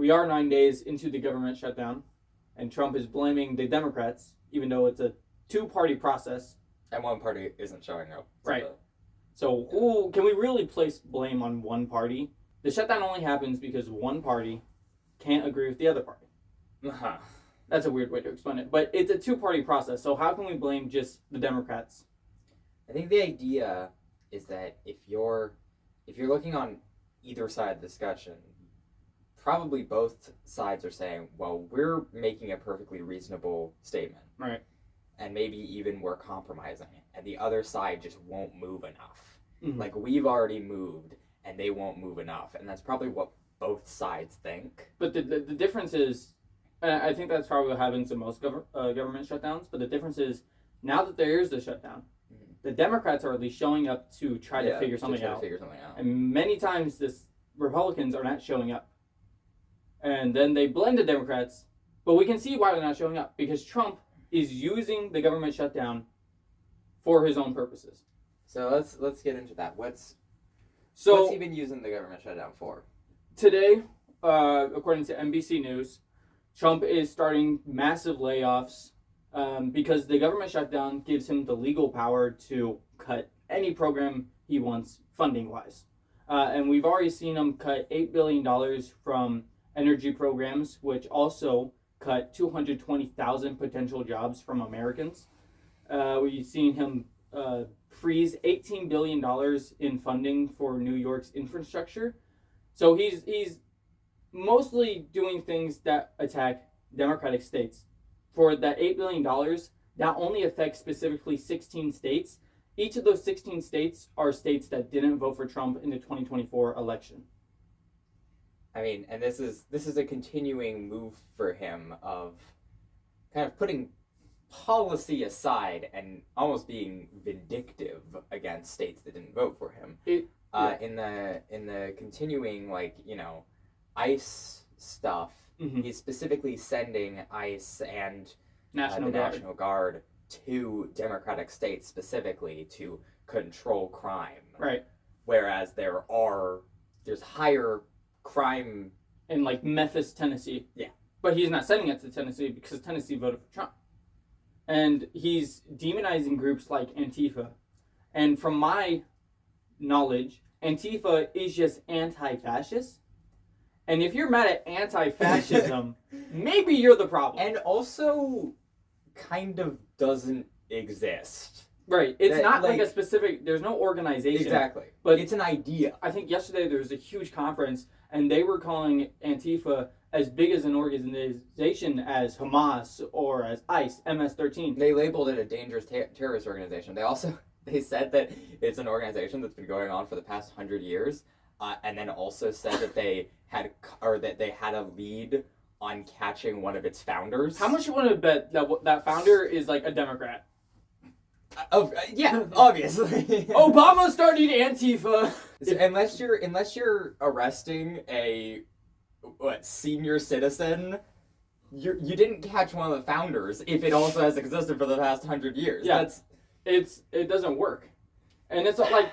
we are 9 days into the government shutdown, and Trump is blaming the Democrats, even though it's a two-party process. And one party isn't showing up. Right. So who can we really place blame on one party? The shutdown only happens because one party can't agree with the other party. Uh-huh. That's a weird way to explain it, but it's a two-party process. So how can we blame just the Democrats? I think the idea is that if you're looking on either side of the discussion, probably both sides are saying, well, we're making a perfectly reasonable statement. Right. And maybe even we're compromising. And the other side just won't move enough. Mm-hmm. Like, we've already moved, and they won't move enough. And that's probably what both sides think. But the difference is, I think that's probably what happens in most government shutdowns, but the difference is, now that there is the shutdown, the Democrats are at least showing up to try to figure something out. And many times, Republicans are not showing up. And then they blame the Democrats, but we can see why they're not showing up, because Trump is using the government shutdown for his own purposes. So let's get into that. What's he been using the government shutdown for? Today, according to NBC News, Trump is starting massive layoffs because the government shutdown gives him the legal power to cut any program he wants funding-wise. And we've already seen him cut $8 billion from energy programs, which also cut 220,000 potential jobs from Americans. We've seen him freeze $18 billion in funding for New York's infrastructure. So he's mostly doing things that attack Democratic states. For that $8 billion, that only affects specifically 16 states. Each of those 16 states are states that didn't vote for Trump in the 2024 election. I mean, and this is a continuing move for him of kind of putting policy aside and almost being vindictive against states that didn't vote for him. In the continuing, like, ICE stuff, Mm-hmm. he's specifically sending ICE and National Guard to Democratic states specifically to control crime. Right. Whereas there's higher crime in like Memphis, Tennessee. Yeah. But he's not sending it to Tennessee because Tennessee voted for Trump. And he's demonizing groups like Antifa. And from my knowledge, Antifa is just anti-fascist. And if you're mad at anti-fascism, maybe you're the problem. And also kind of doesn't exist. Right. It's not like a specific, there's no organization. Exactly. But it's an idea. I think yesterday there was a huge conference and they were calling Antifa as big as an organization as Hamas or as ICE, MS-13. They labeled it a dangerous terrorist organization. They said that it's an organization that's been going on for the past 100 years, and then also said that they had a lead on catching one of its founders. How much you want to bet that founder is like a Democrat? Yeah, obviously. Obama started Antifa. So unless you're arresting a senior citizen, you didn't catch one of the founders if it also has existed for the past 100 years. Yeah, it doesn't work, and it's not like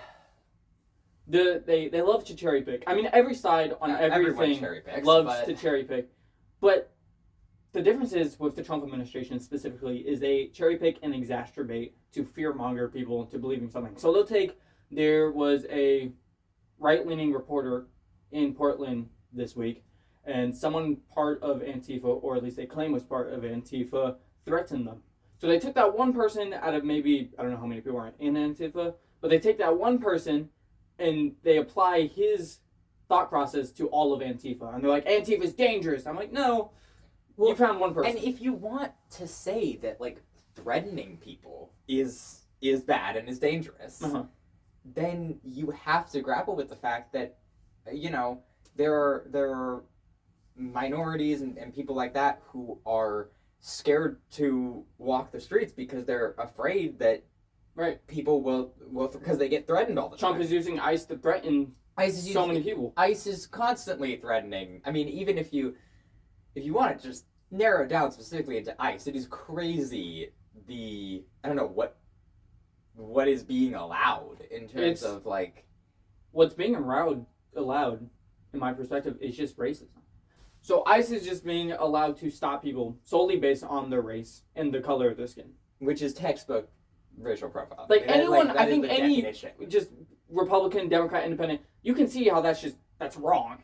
they love to cherry pick. I mean, every side on everything loves to cherry pick, but the difference is with the Trump administration specifically is they cherry pick and exacerbate to fear-monger people into believing something. So there was a right-leaning reporter in Portland this week, and someone part of Antifa, or at least they claim was part of Antifa, threatened them. So they took that one person out of maybe, I don't know how many people are in Antifa, but they take that one person and they apply his thought process to all of Antifa. And they're like, Antifa's dangerous. I'm like, no. Well, you found one person. And if you want to say that, like, threatening people is bad and is dangerous, then you have to grapple with the fact that, there are minorities and people like that who are scared to walk the streets because they're afraid that people will because they get threatened all the time. Trump is using ICE to threaten many people. ICE is constantly threatening. I mean, even if you want to just narrow it down specifically into ICE, it is crazy I don't know what is being allowed in terms of like what's being allowed in my perspective is just racism. So ICE is just being allowed to stop people solely based on their race and the color of their skin. Which is textbook racial profiling. Like anyone, that I is think the any definition. just Republican, Democrat, Independent, you can see how that's wrong.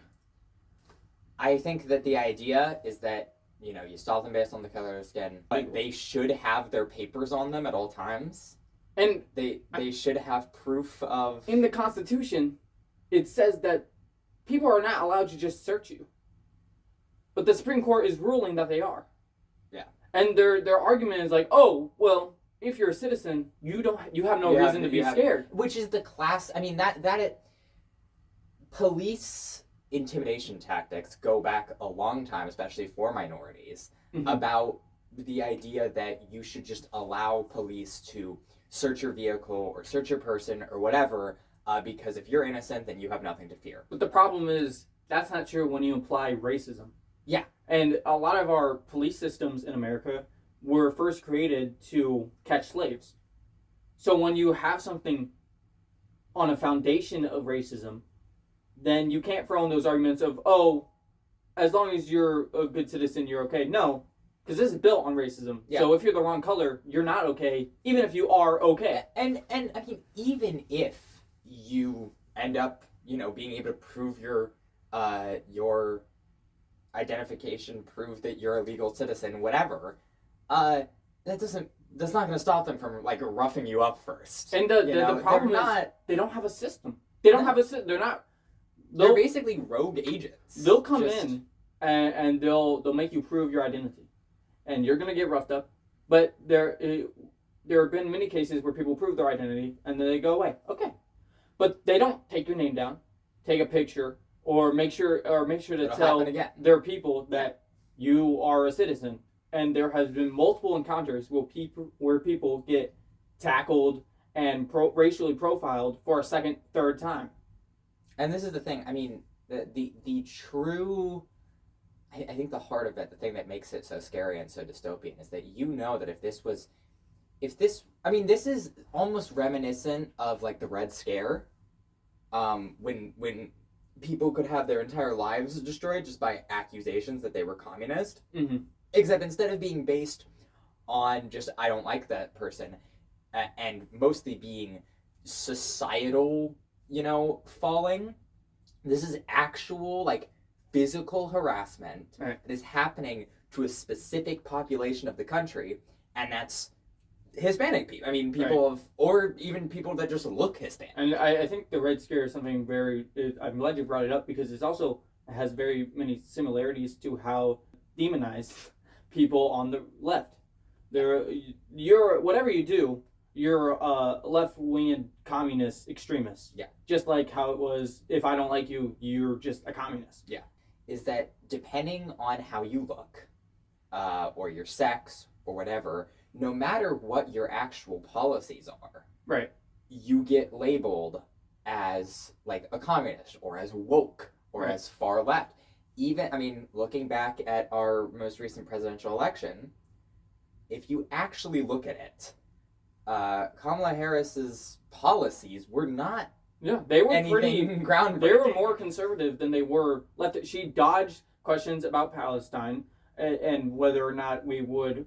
I think that the idea is that, you know, you stop them based on the color of skin, but they should have their papers on them at all times. And they should have proof of... In the Constitution, it says that people are not allowed to just search you. But the Supreme Court is ruling that they are. Yeah. And their argument is like, oh, well, if you're a citizen, you have no reason to be scared. Which is the class... I mean, police intimidation tactics go back a long time, especially for minorities, about the idea that you should just allow police to search your vehicle or search your person or whatever, because if you're innocent, then you have nothing to fear. But the problem is, that's not true when you apply racism. Yeah. And a lot of our police systems in America were first created to catch slaves. So when you have something on a foundation of racism, then you can't throw in those arguments of, oh, as long as you're a good citizen, you're okay. No, because this is built on racism. Yeah. So if you're the wrong color, you're not okay, even if you are okay. And I mean, even if you end up, you know, being able to prove your identification, prove that you're a legal citizen, whatever, that's not going to stop them from like roughing you up first. And the problem is they don't have a system. They don't have a system. They're basically rogue agents. They'll come in and they'll make you prove your identity, and you're gonna get roughed up. But there have been many cases where people prove their identity and then they go away. Okay, but they don't take your name down, take a picture, or make sure to tell their people that you are a citizen. And there has been multiple encounters where people get tackled and racially profiled for a second, third time. And this is the thing. I mean, the true, I think the heart of it, the thing that makes it so scary and so dystopian, is that you know that this is almost reminiscent of like the Red Scare, when people could have their entire lives destroyed just by accusations that they were communist. Mm-hmm. Except instead of being based on just I don't like that person, and mostly being societal, you know, falling. This is actual, like, physical harassment that is happening to a specific population of the country, and that's Hispanic people. I mean, people or even people that just look Hispanic. And I think the Red Scare is something I'm glad you brought it up, because it also has very many similarities to how demonized people on the left. You're whatever you do, you're a left-wing communist extremist. Yeah. Just like how it was, if I don't like you, you're just a communist. Yeah. Is that depending on how you look, or your sex, or whatever, no matter what your actual policies are, right, you get labeled as, like, a communist, or as woke, or as far left. Even, I mean, looking back at our most recent presidential election, if you actually look at it, Kamala Harris's policies were not they were pretty groundbreaking. They were more conservative than they were left. She dodged questions about Palestine and whether or not we would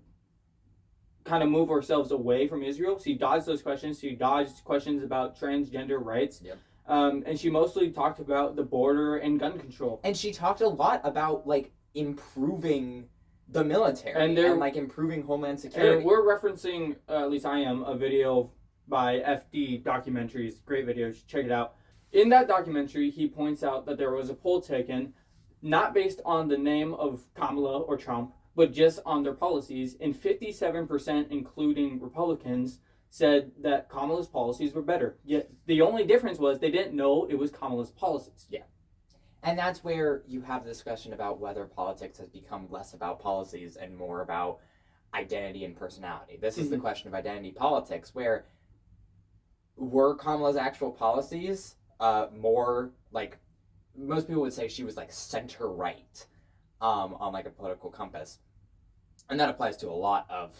kind of move ourselves away from Israel. She dodged those questions. She dodged questions about transgender rights. Yep. And she mostly talked about the border and gun control. And she talked a lot about, like, improving the military and like improving Homeland Security. And we're referencing, at least I am, a video by FD Documentaries. Great video. You should check it out. In that documentary, he points out that there was a poll taken, not based on the name of Kamala or Trump, but just on their policies. And 57%, including Republicans, said that Kamala's policies were better. Yet the only difference was they didn't know it was Kamala's policies. Yeah. And that's where you have the discussion about whether politics has become less about policies and more about identity and personality. This is the question of identity politics, where were Kamala's actual policies more like, most people would say she was like center right on like a political compass. And that applies to a lot of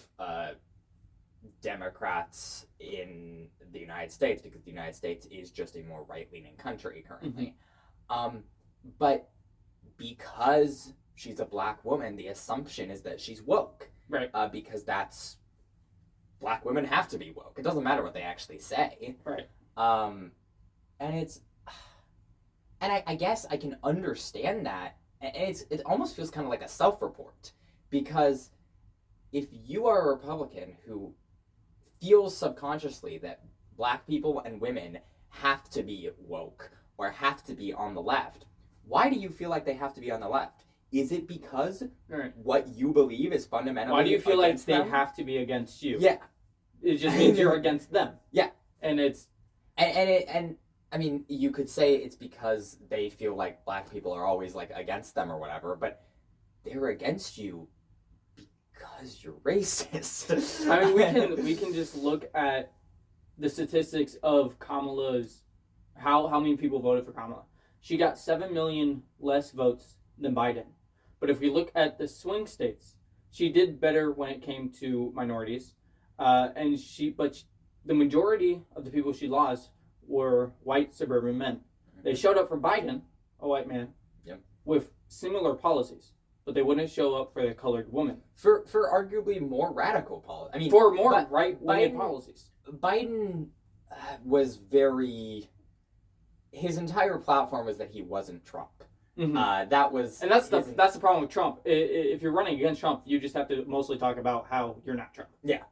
Democrats in the United States, because the United States is just a more right-leaning country currently. But because she's a black woman, the assumption is that she's woke. Right. Because that's black women have to be woke. It doesn't matter what they actually say. Right. And it's, and I guess I can understand that. And it almost feels kind of like a self-report, because if you are a Republican who feels subconsciously that black people and women have to be woke or have to be on the left, why do you feel like they have to be on the left? Is it because what you believe is fundamentally Why do you feel like against they them? have to be against you? Yeah. It just means you're against them. Yeah. And it's... And I mean, you could say it's because they feel like black people are always, like, against them or whatever, but they're against you because you're racist. I mean, we can just look at the statistics of Kamala's... How many people voted for Kamala. She got 7 million less votes than Biden. But if we look at the swing states, she did better when it came to minorities. But the majority of the people she lost were white suburban men. They showed up for Biden, a white man, with similar policies, but they wouldn't show up for the colored woman. For arguably more radical policies. I mean, for more right-wing policies. Biden was very... His entire platform was that he wasn't Trump. Mm-hmm. That's the problem with Trump. If you're running against Trump, you just have to mostly talk about how you're not Trump. Yeah,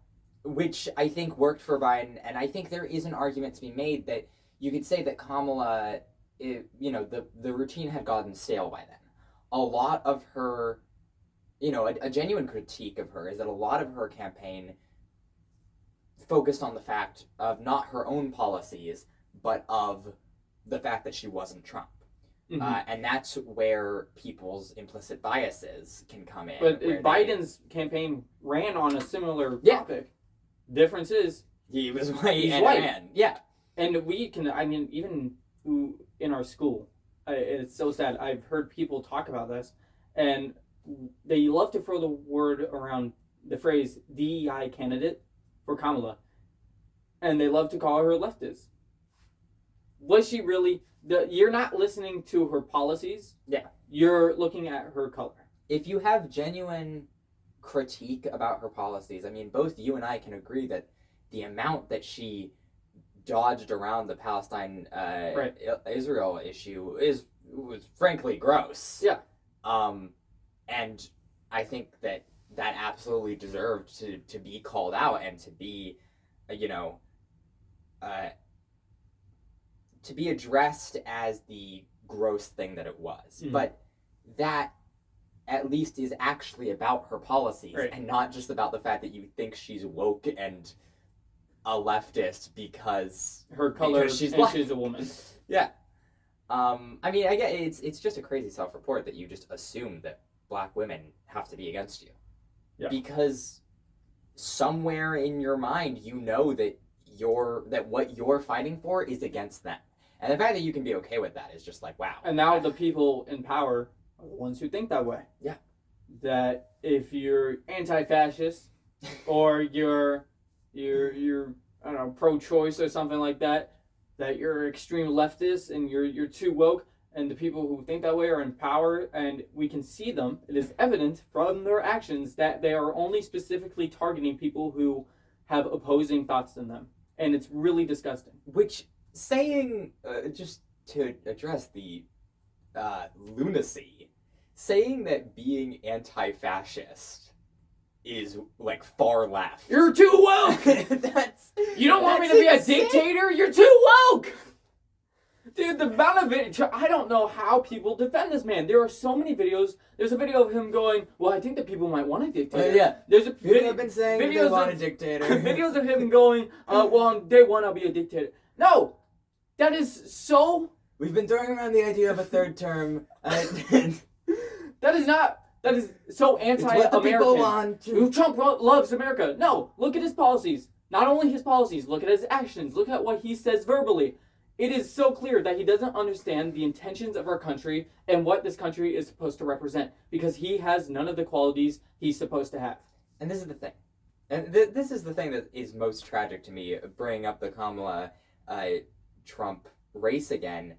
which I think worked for Biden, and I think there is an argument to be made that you could say that Kamala, the routine had gotten stale by then. A lot of her, a genuine critique of her is that a lot of her campaign focused on the fact of not her own policies, but of the fact that she wasn't Trump. Mm-hmm. And that's where people's implicit biases can come in. But Biden's campaign ran on a similar topic. Difference is he was white. He's white. Man. Yeah. And we can, even in our school, it's so sad. I've heard people talk about this, and they love to throw the word around, the phrase DEI candidate for Kamala, and they love to call her leftist. Was she really... You're not listening to her policies. Yeah. You're looking at her color. If you have genuine critique about her policies, I mean, both you and I can agree that the amount that she dodged around the Palestine-Israel issue was frankly gross. Yeah. And I think that absolutely deserved to be called out and to be, to be addressed as the gross thing that it was. Mm. But that at least is actually about her policies and not just about the fact that you think she's woke and a leftist because her color she's a woman. Yeah. I mean, I guess it's just a crazy self-report that you just assume that black women have to be against you. Yeah. Because somewhere in your mind you know that what you're fighting for is against them. And the fact that you can be okay with that is just like, wow. And now the people in power are the ones who think that way. Yeah. That if you're anti-fascist or you're I don't know, pro-choice or something like that, that you're extreme leftist and you're too woke, and the people who think that way are in power, and we can see them. It is evident from their actions that they are only specifically targeting people who have opposing thoughts than them. And it's really disgusting. Which... Saying, just to address the lunacy, saying that being anti-fascist is, like, far left. You're too woke! You don't want me to be a dictator? You're too woke! Dude, the amount of video... I don't know how people defend this man. There are so many videos. There's a video of him going, well, I think that people might want a dictator. Yeah. There's a people have been saying they want a dictator. Videos of him going, well, on day one, I'll be a dictator. No! That is so... We've been throwing around the idea of a third term. That is so anti-American. It's what the people want. Trump loves America. No, look at his policies. Not only his policies, look at his actions. Look at what he says verbally. It is so clear that he doesn't understand the intentions of our country and what this country is supposed to represent, because he has none of the qualities he's supposed to have. And this is the thing. And this is the thing that is most tragic to me, bringing up the Kamala... Trump race again.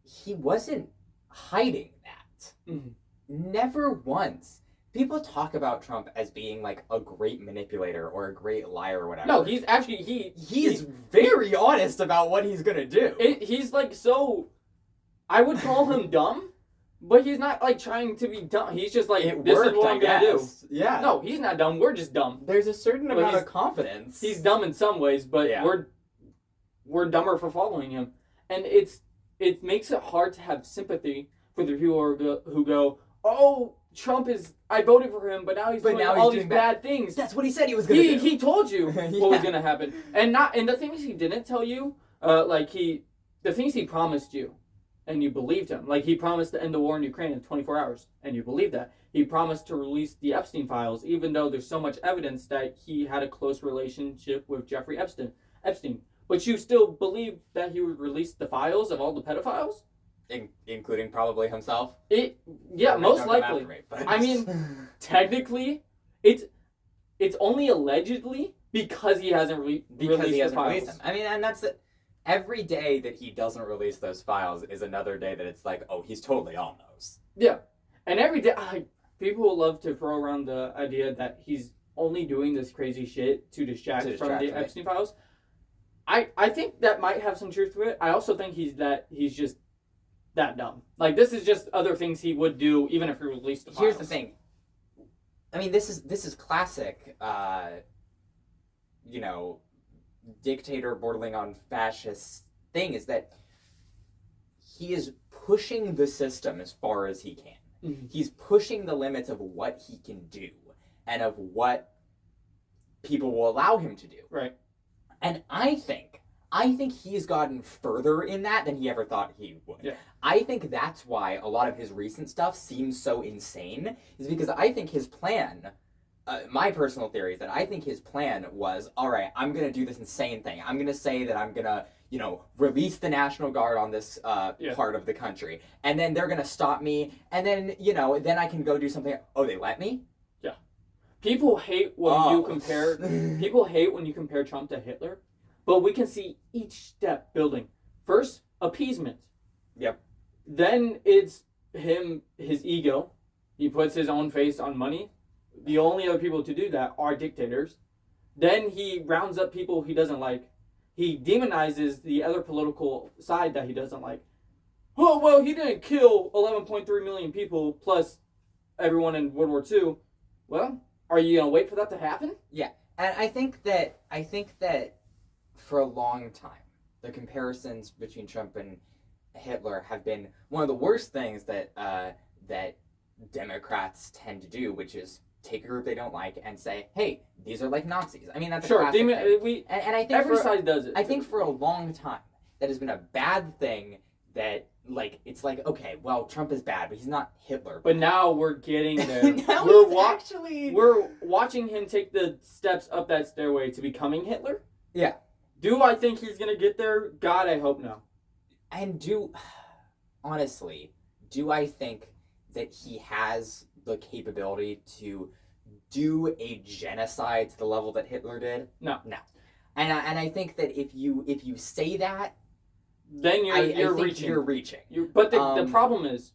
He wasn't hiding that. Mhm. Never once. People talk about Trump as being like a great manipulator or a great liar or whatever. No, he's actually he's very honest about what he's gonna do. He's like so. I would call him dumb, but he's not like trying to be dumb. He's just like, It this worked, is what I I'm gonna do. guess. Yeah. No, he's not dumb. We're just dumb. There's a certain Well, amount he's- of confidence. He's dumb in some ways, but Yeah. we're dumber for following him, and it makes it hard to have sympathy for the people who go, oh, Trump is. I voted for him, but now he's doing all these bad things. That's what he said he was gonna do. He told you Yeah. what was gonna happen, and the things he didn't tell you, the things he promised you, and you believed him. Like he promised to end the war in Ukraine in 24 hours, and you believed that. He promised to release the Epstein files, even though there's so much evidence that he had a close relationship with Jeffrey Epstein. But you still believe that he would release the files of all the pedophiles? Including probably himself. Yeah, most likely. I mean, technically, it's only allegedly because he hasn't released the files. Them. I mean, and that's it. Every day that he doesn't release those files is another day that it's like, oh, he's totally on those. Yeah, and every day, people love to throw around the idea that he's only doing this crazy shit to distract from the Epstein files. I think that might have some truth to it. I also think he's just that dumb. Like, this is just other things he would do even if he released the files. Here's the thing. I mean, this is classic, dictator bordering on fascist thing, is that he is pushing the system as far as he can. Mm-hmm. He's pushing the limits of what he can do and of what people will allow him to do. Right. And I think he's gotten further in that than he ever thought he would. Yeah. I think that's why a lot of his recent stuff seems so insane, is because I think his plan, my personal theory is that I think his plan was, all right, I'm going to do this insane thing. I'm going to say that I'm going to, release the National Guard on this part of the country. And then they're going to stop me. And then, then I can go do something. Oh, they let me? Yeah. People hate when you compare Trump to Hitler, but we can see each step building. First, appeasement. Yep. Then it's his ego. He puts his own face on money. The only other people to do that are dictators. Then he rounds up people he doesn't like. He demonizes the other political side that he doesn't like. Oh, well, he didn't kill 11.3 million people plus everyone in World War II. Well, are you going to wait for that to happen? Yeah. And I think that for a long time, the comparisons between Trump and Hitler have been one of the worst things that Democrats tend to do, which is take a group they don't like and say, "Hey, these are like Nazis." I mean, that's a classic thing. And I think every side does it. I think for a long time that has been a bad thing. That it's like, okay, well, Trump is bad, but he's not Hitler. But now we're getting there. Now we're watching him take the steps up that stairway to becoming Hitler. Yeah. Do I think he's gonna get there? God, I hope no. And honestly, do I think that he has the capability to do a genocide to the level that Hitler did? No. And I think that if you say that, then you're reaching. But the problem is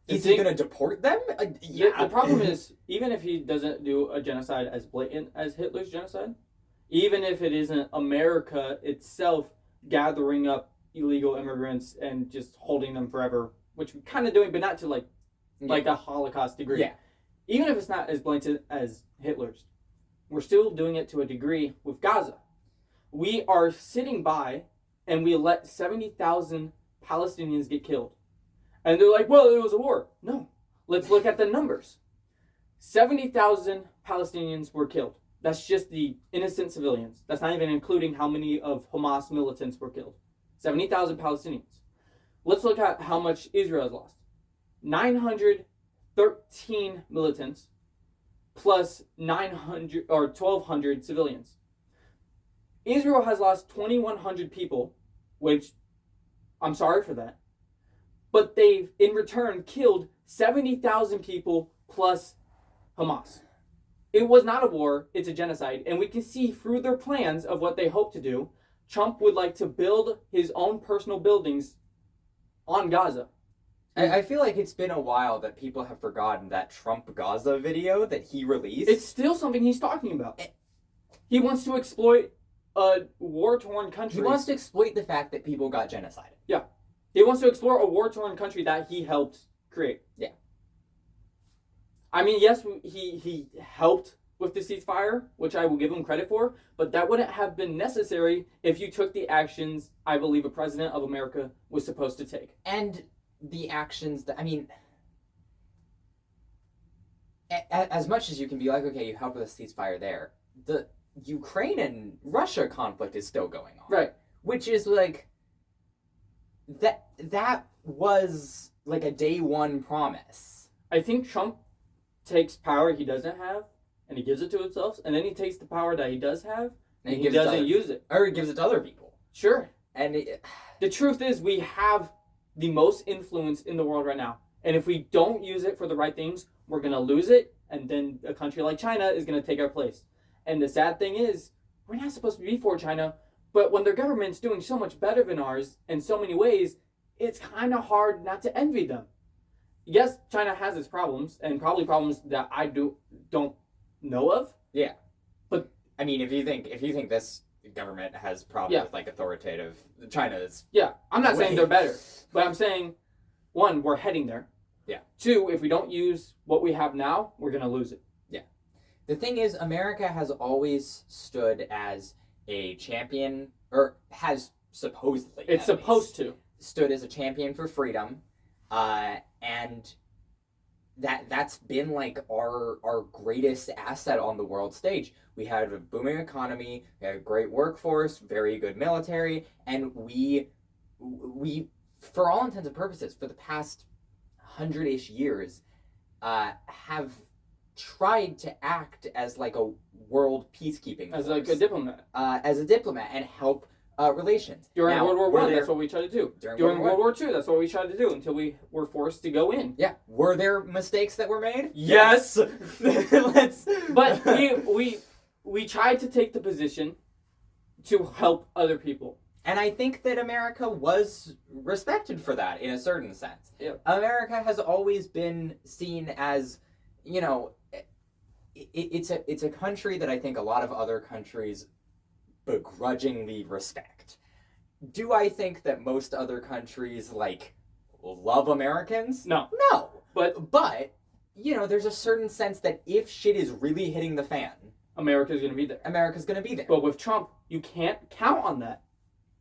he going to deport them? Yeah. The problem is, even if he doesn't do a genocide as blatant as Hitler's genocide, even if it isn't America itself gathering up illegal immigrants and just holding them forever, which we're kind of doing, but not to like a Holocaust degree. Yeah. Even if it's not as blatant as Hitler's, we're still doing it to a degree with Gaza. We are sitting by and we let 70,000 Palestinians get killed. And they're like, well, it was a war. No. Let's look at the numbers. 70,000 Palestinians were killed. That's just the innocent civilians. That's not even including how many of Hamas militants were killed. 70,000 Palestinians. Let's look at how much Israel has lost. 913 militants plus 900 or 1,200 civilians. Israel has lost 2,100 people, which I'm sorry for that. But they've, in return, killed 70,000 people plus Hamas. It was not a war, it's a genocide. And we can see through their plans of what they hope to do, Trump would like to build his own personal buildings on Gaza. I feel like it's been a while that people have forgotten that Trump Gaza video that he released. It's still something he's talking about. He wants to exploit a war-torn country. He wants to exploit the fact that people got genocided. Yeah. He wants to explore a war-torn country that he helped create. Yeah. I mean, yes, he helped with the ceasefire, which I will give him credit for, but that wouldn't have been necessary if you took the actions I believe a president of America was supposed to take. And the actions that, I mean, as much as you can be like, okay, you helped with a ceasefire there, the Ukraine and Russia conflict is still going on. Right. Which is like, that was like a day one promise. I think Trump takes power he doesn't have, and he gives it to himself, and then he takes the power that he does have, and he doesn't use it. Or he gives it to other people. Sure. And the truth is, we have the most influence in the world right now. And if we don't use it for the right things, we're going to lose it, and then a country like China is going to take our place. And the sad thing is, we're not supposed to be for China, but when their government's doing so much better than ours in so many ways, it's kind of hard not to envy them. Yes, China has its problems, and probably problems that I don't know of. Yeah. But I mean, if you think this government has problems with like authoritative China's. Yeah, I'm not saying they're better, but I'm saying, one, we're heading there. Yeah. Two, if we don't use what we have now, we're going to lose it. Yeah. The thing is, America has always stood as a champion, or has supposedly. It's supposed to. Stood as a champion for freedom, and that's been like our greatest asset on the world stage. We had a booming economy, we had a great workforce, very good military, and we for all intents and purposes, for the past 100-ish years, have tried to act as like a world peacekeeping as force. like a diplomat. As a diplomat, and help relations. During Now, World War I, that's what we tried to do. During World War II, that's what we tried to do until we were forced to go in. Yeah. Were there mistakes that were made? Yes. Let's. But we tried to take the position to help other people. And I think that America was respected for that in a certain sense. Yeah. America has always been seen as, you know, it's a country that I think a lot of other countries begrudgingly respect. Do I think that most other countries like love Americans? No. But you know, there's a certain sense that if shit is really hitting the fan, America's going to be there. America's going to be there. But with Trump, you can't count on that.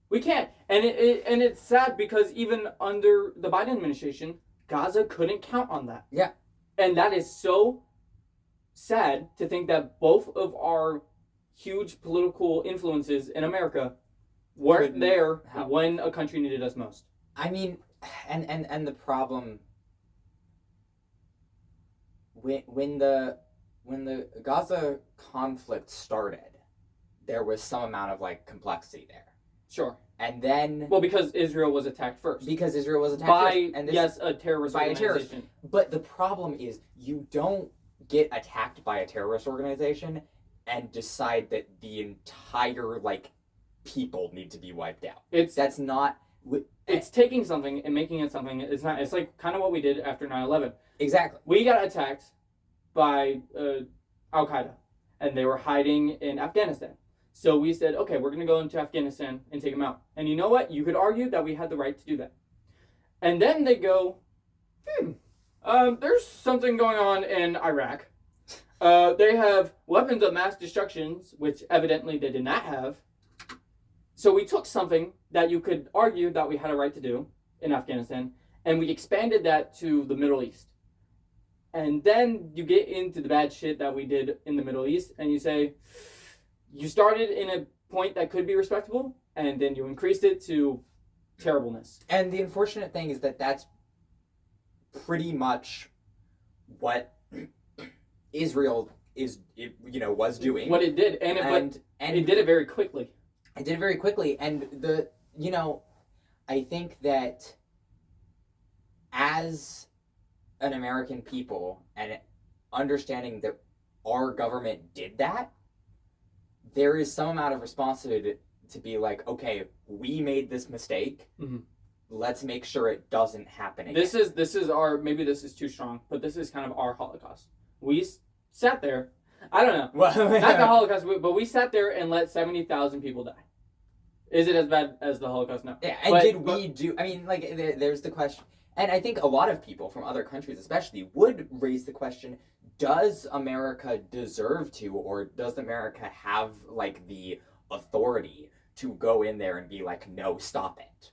We can't. And it's sad because even under the Biden administration, Gaza couldn't count on that. Yeah. And that is so sad to think that both of our huge political influences in America weren't there when a country needed us most. I mean, and the problem when the Gaza conflict started, there was some amount of like complexity there. Sure. And then because Israel was attacked first. Because Israel was attacked by first. And a terrorist organization. But the problem is you don't get attacked by a terrorist organization and decide that the entire like people need to be wiped out. That's not. It's taking something and making it something. It's not. It's like kind of what we did after 9/11. Exactly. We got attacked by Al Qaeda, and they were hiding in Afghanistan. So we said, okay, we're going to go into Afghanistan and take them out. And you know what? You could argue that we had the right to do that. And then they go, there's something going on in Iraq. They have weapons of mass destruction, which evidently they did not have. So we took something that you could argue that we had a right to do in Afghanistan, and we expanded that to the Middle East. And then you get into the bad shit that we did in the Middle East, and you say, you started in a point that could be respectable, and then you increased it to terribleness. And the unfortunate thing is that that's pretty much what Israel was doing. What it did, and it did it very quickly. It did it very quickly, and I think that as an American people and understanding that our government did that, there is some amount of responsibility to be like, okay, we made this mistake. Mm-hmm. let's make sure it doesn't happen again. This is our, maybe this is too strong, but this is kind of our Holocaust. We sat there. I don't know. Well, Not the Holocaust, but we sat there and let 70,000 people die. Is it as bad as the Holocaust? No. Yeah, and we do? I mean, like, there's the question, and I think a lot of people from other countries, especially, would raise the question: does America deserve to, or does America have like the authority to go in there and be like, no, stop it?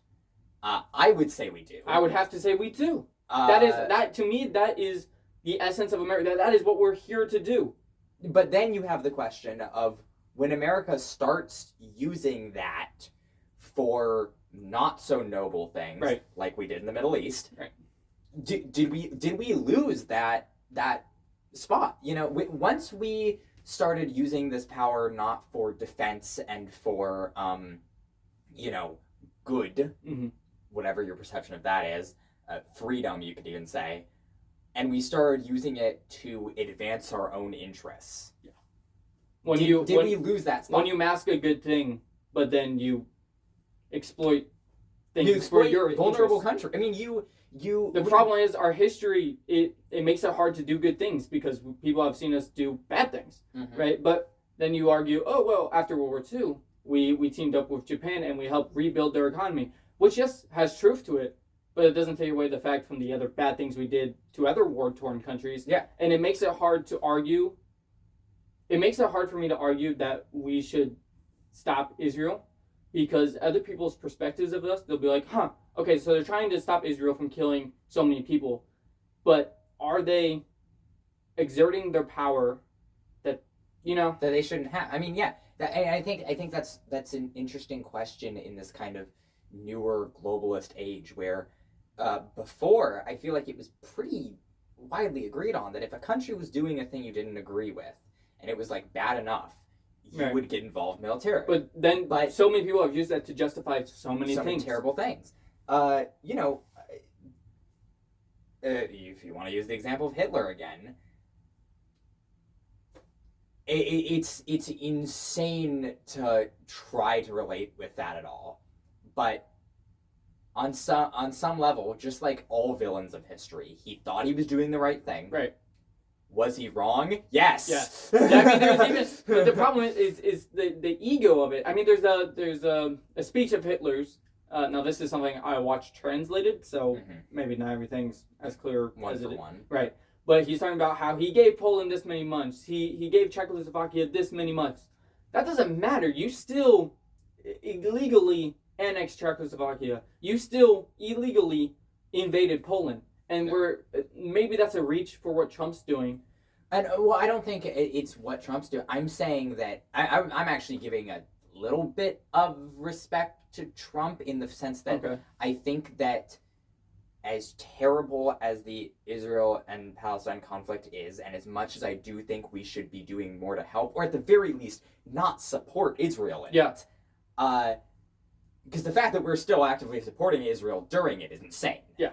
I would say we do. I would have to say we do. To me, that is the essence of America. That is what we're here to do. But then you have the question of when America starts using that for not so noble things, right, like we did in the Middle East. Right. Did we lose that spot? You know, once we started using this power not for defense and for you know, good, mm-hmm. whatever your perception of that is, freedom, you could even say, and we started using it to advance our own interests. Yeah. Did we lose that spot? When you mask a good thing, but then you exploit things you exploit for your vulnerable interests. country. I mean, The problem is our history. It makes it hard to do good things because people have seen us do bad things, mm-hmm. right? But then you argue, oh well, after World War II, we teamed up with Japan and we helped rebuild their economy, which yes has truth to it, but it doesn't take away the fact from the other bad things we did to other war-torn countries. Yeah, and it makes it hard to argue. It makes it hard for me to argue that we should stop Israel. Because other people's perspectives of us, they'll be like, huh, okay, so they're trying to stop Israel from killing so many people. But are they exerting their power that, you know? That they shouldn't have. I mean, yeah. I think that's an interesting question in this kind of newer globalist age where before, I feel like it was pretty widely agreed on that if a country was doing a thing you didn't agree with, and it was like bad enough, you right. would get involved militarily. But then so many people have used that to justify so many terrible things. You know, if you want to use the example of Hitler again, it's insane to try to relate with that at all. But on some level, just like all villains of history, he thought he was doing the right thing. Right. Was he wrong? Yes. Yes. Yeah, I mean, there's even the problem is the ego of it. I mean, there's a speech of Hitler's. Now this is something I watched translated, so mm-hmm. maybe not everything's as clear one as for it one. Right. But he's talking about how he gave Poland this many months. He gave Czechoslovakia this many months. That doesn't matter. You still illegally annexed Czechoslovakia. You still illegally invaded Poland. And maybe that's a reach for what Trump's doing. And well, I don't think it's what Trump's doing. I'm saying that I'm actually giving a little bit of respect to Trump in the sense that I think that as terrible as the Israel and Palestine conflict is, and as much as I do think we should be doing more to help, or at the very least, not support Israel in it. Because the fact that we're still actively supporting Israel during it is insane. Yeah.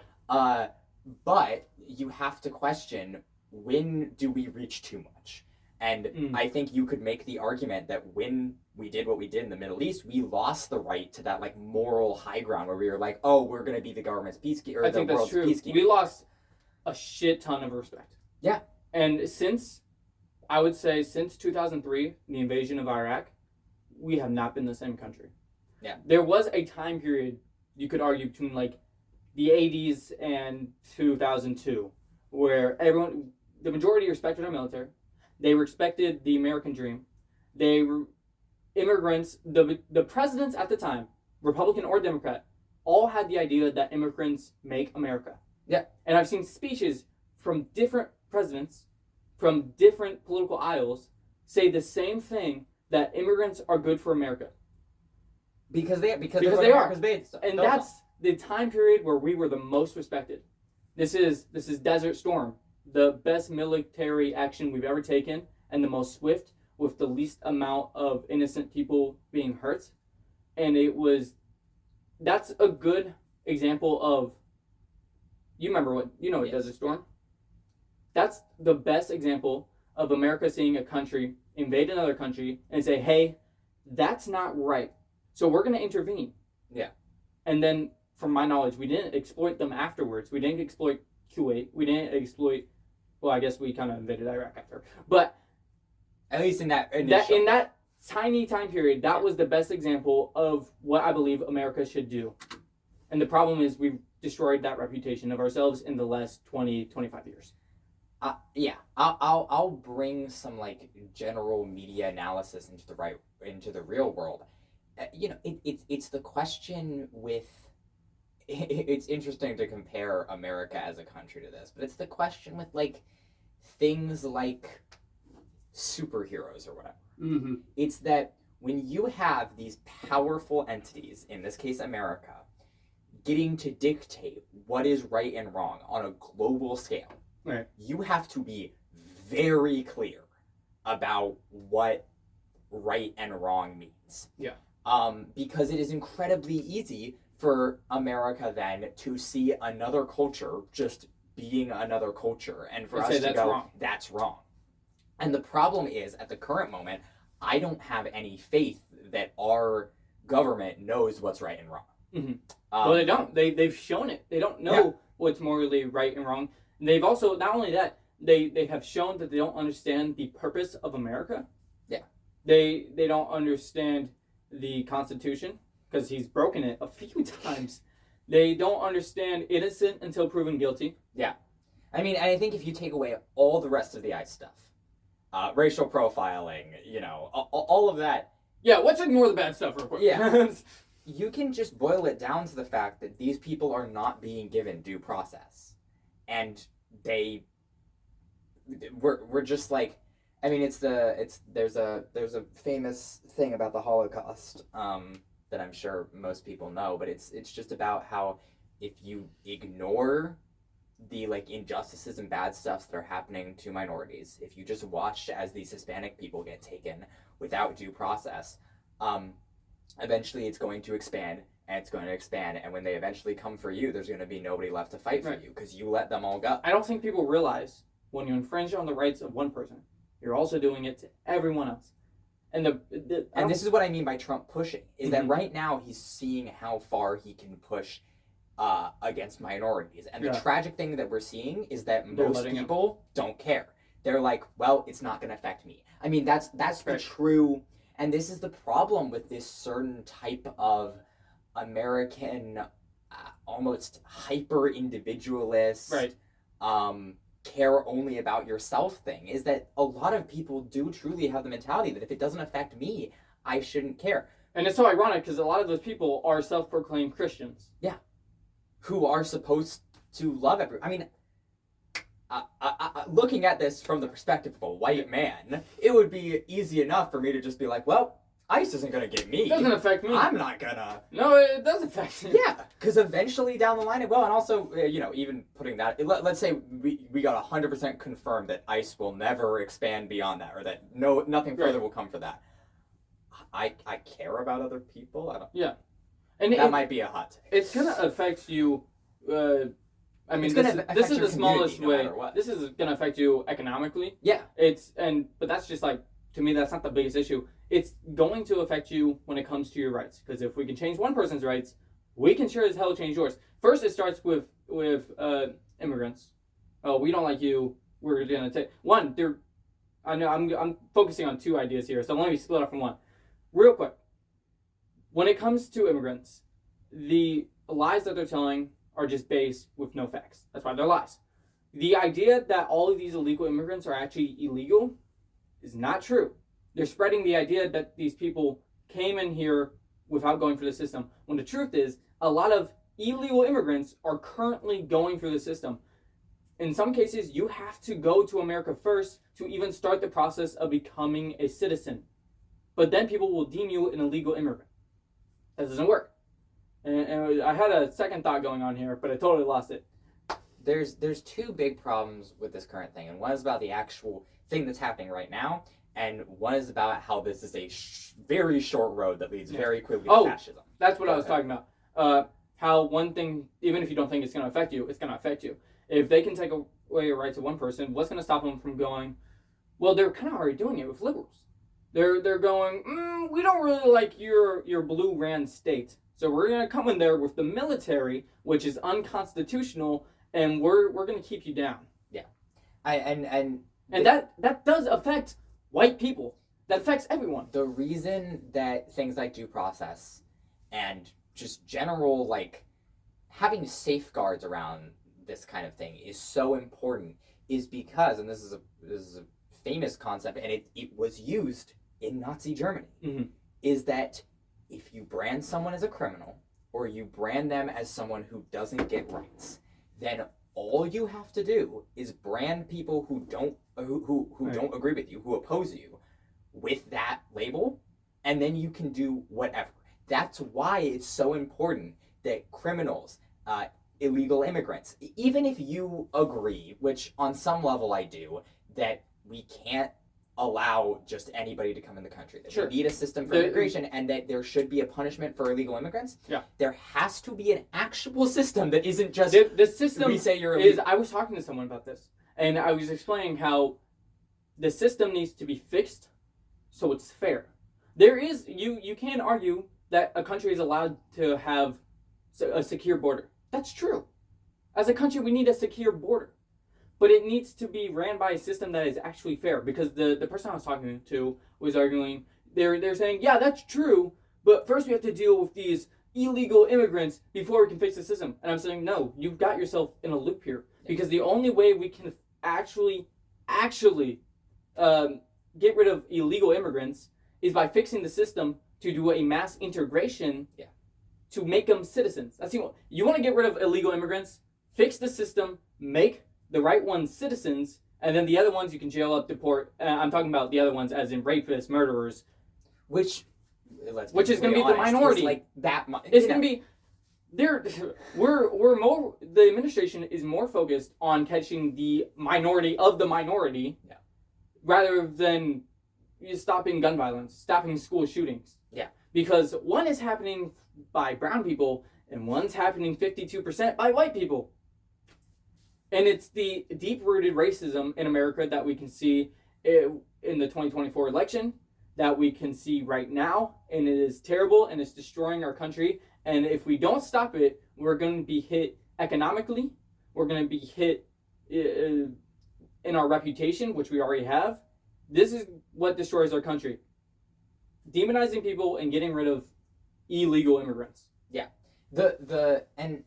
But you have to question, when do we reach too much? And I think you could make the argument that when we did what we did in the Middle East, we lost the right to that like moral high ground where we were like, oh, we're going to be the government's peacekeeper, or the world's peacekeeper. We lost a shit ton of respect. Yeah. And since 2003, the invasion of Iraq, we have not been the same country. Yeah. There was a time period, you could argue, between like the 80s and 2002, where the majority respected our military. They respected the American dream. They were immigrants. The presidents at the time, Republican or Democrat, all had the idea that immigrants make America. Yeah. And I've seen speeches from different presidents from different political aisles say the same thing, that immigrants are good for America. Because they are. And that's the time period where we were the most respected. This is Desert Storm, the best military action we've ever taken, and the most swift, with the least amount of innocent people being hurt. And that's a good example of, you know yes. Desert Storm? That's the best example of America seeing a country invade another country and say, hey, that's not right. So we're going to intervene. Yeah. And then from my knowledge, we didn't exploit them afterwards. We didn't exploit Kuwait. We didn't exploit. Well, I guess we kind of invaded Iraq after, but at least in that initial. in that tiny time period, that was the best example of what I believe America should do. And the problem is we've destroyed that reputation of ourselves in the last 20, 25 years. Yeah, I'll bring some like general media analysis into the real world. It's the question with. It's interesting to compare America as a country to this, but it's the question with like things like superheroes or whatever. Mm-hmm. It's that when you have these powerful entities, in this case America, getting to dictate what is right and wrong on a global scale, right, you have to be very clear about what right and wrong means. Yeah. Because it is incredibly easy for America then to see another culture just being another culture and for us to go, wrong. That's wrong. And the problem is, at the current moment, I don't have any faith that our government knows what's right and wrong. Mm-hmm. Well, they don't. They've shown it. They don't know what's morally right and wrong. And they've also, not only that, they have shown that they don't understand the purpose of America. Yeah. They don't understand the Constitution, because he's broken it a few times. They don't understand innocent until proven guilty. Yeah. I mean, I think if you take away all the rest of the ICE stuff, racial profiling, all of that. Yeah, let's ignore the bad stuff real quick. Yeah. You can just boil it down to the fact that these people are not being given due process. And we're just like, I mean, there's a famous thing about the Holocaust, that I'm sure most people know, but it's just about how if you ignore the like injustices and bad stuff that are happening to minorities, if you just watch as these Hispanic people get taken without due process, eventually it's going to expand and it's going to expand, and when they eventually come for you, there's going to be nobody left to fight for you because you let them all go. I don't think people realize when you infringe on the rights of one person, you're also doing it to everyone else. And this is what I mean by Trump pushing, is that right now he's seeing how far he can push against minorities. And the tragic thing that we're seeing is that most people don't care. They're like, well, it's not going to affect me. I mean, that's the true, and this is the problem with this certain type of American, almost hyper-individualist, care only about yourself thing, is that a lot of people do truly have the mentality that if it doesn't affect me, I shouldn't care. And it's so ironic because a lot of those people are self-proclaimed Christians. Yeah. Who are supposed to love everyone. I mean, looking at this from the perspective of a white man, it would be easy enough for me to just be like, well, ICE isn't going to get me. It doesn't affect me. I'm not going to. No, it does affect me. Yeah, because eventually down the line it will. And also, even putting that, let's say we got 100% confirmed that ICE will never expand beyond that, or that nothing further will come for that. I care about other people. I don't. Yeah. And that might be a hot take. It's going to affect you. I mean, this is the smallest way. This is going to affect you economically. Yeah. But that's just like, to me, that's not the biggest issue. It's going to affect you when it comes to your rights. Because if we can change one person's rights, we can sure as hell change yours. First, it starts with immigrants. Oh, we don't like you. We're going to take one. I know I'm focusing on two ideas here, so let me split up from one. Real quick. When it comes to immigrants, the lies that they're telling are just based with no facts. That's why they're lies. The idea that all of these illegal immigrants are actually illegal is not true. They're spreading the idea that these people came in here without going through the system, when the truth is a lot of illegal immigrants are currently going through the system. In some cases, you have to go to America first to even start the process of becoming a citizen. But then people will deem you an illegal immigrant. That doesn't work. And I had a second thought going on here, but I totally lost it. There's two big problems with this current thing, and one is about the actual thing that's happening right now, and one is about how this is a very short road that leads very quickly to fascism. That's what I was talking about. How one thing, even if you don't think it's going to affect you, it's going to affect you. If they can take away your rights of one person, what's going to stop them from going, well, they're kind of already doing it with liberals. They're going, we don't really like your blue ran state. So we're going to come in there with the military, which is unconstitutional, and we're going to keep you down. Yeah. And that does affect white people. That affects everyone. The reason that things like due process and just general, like, having safeguards around this kind of thing is so important is because, and this is a famous concept, and it was used in Nazi Germany, mm-hmm. is that if you brand someone as a criminal or you brand them as someone who doesn't get rights, then all you have to do is brand people who don't Right. don't agree with you, who oppose you, with that label, and then you can do whatever. That's why it's so important that criminals, illegal immigrants, even if you agree, which on some level I do, that we can't allow just anybody to come in the country, that Sure. we need a system for immigration, and that there should be a punishment for illegal immigrants. Yeah. There has to be an actual system that isn't just the system we say you're is. illegal. I was talking to someone about this, and I was explaining how the system needs to be fixed so it's fair. There is you can argue that a country is allowed to have a secure border. That's true. As a country, we need a secure border. But it needs to be ran by a system that is actually fair, because the person I was talking to was arguing, they're saying, yeah, that's true, but first we have to deal with these illegal immigrants before we can fix the system. And I'm saying, no, you've got yourself in a loop here, because the only way we can actually get rid of illegal immigrants is by fixing the system to do a mass integration to make them citizens. That's you want to get rid of illegal immigrants, fix the system, make the right ones citizens, and then the other ones you can jail up, deport. I'm talking about the other ones as in rapists, murderers. Which is going to be the honest, minority. is like that much. It's going to be... We're more... The administration is more focused on catching the minority of the minority rather than stopping gun violence, stopping school shootings. Yeah. Because one is happening by brown people and one's happening 52% by white people. And it's the deep-rooted racism in America that we can see in the 2024 election, that we can see right now, and it is terrible, and it's destroying our country. And if we don't stop it, we're going to be hit economically, we're going to be hit in our reputation, which we already have. This is what destroys our country. Demonizing people and getting rid of illegal immigrants. Yeah. And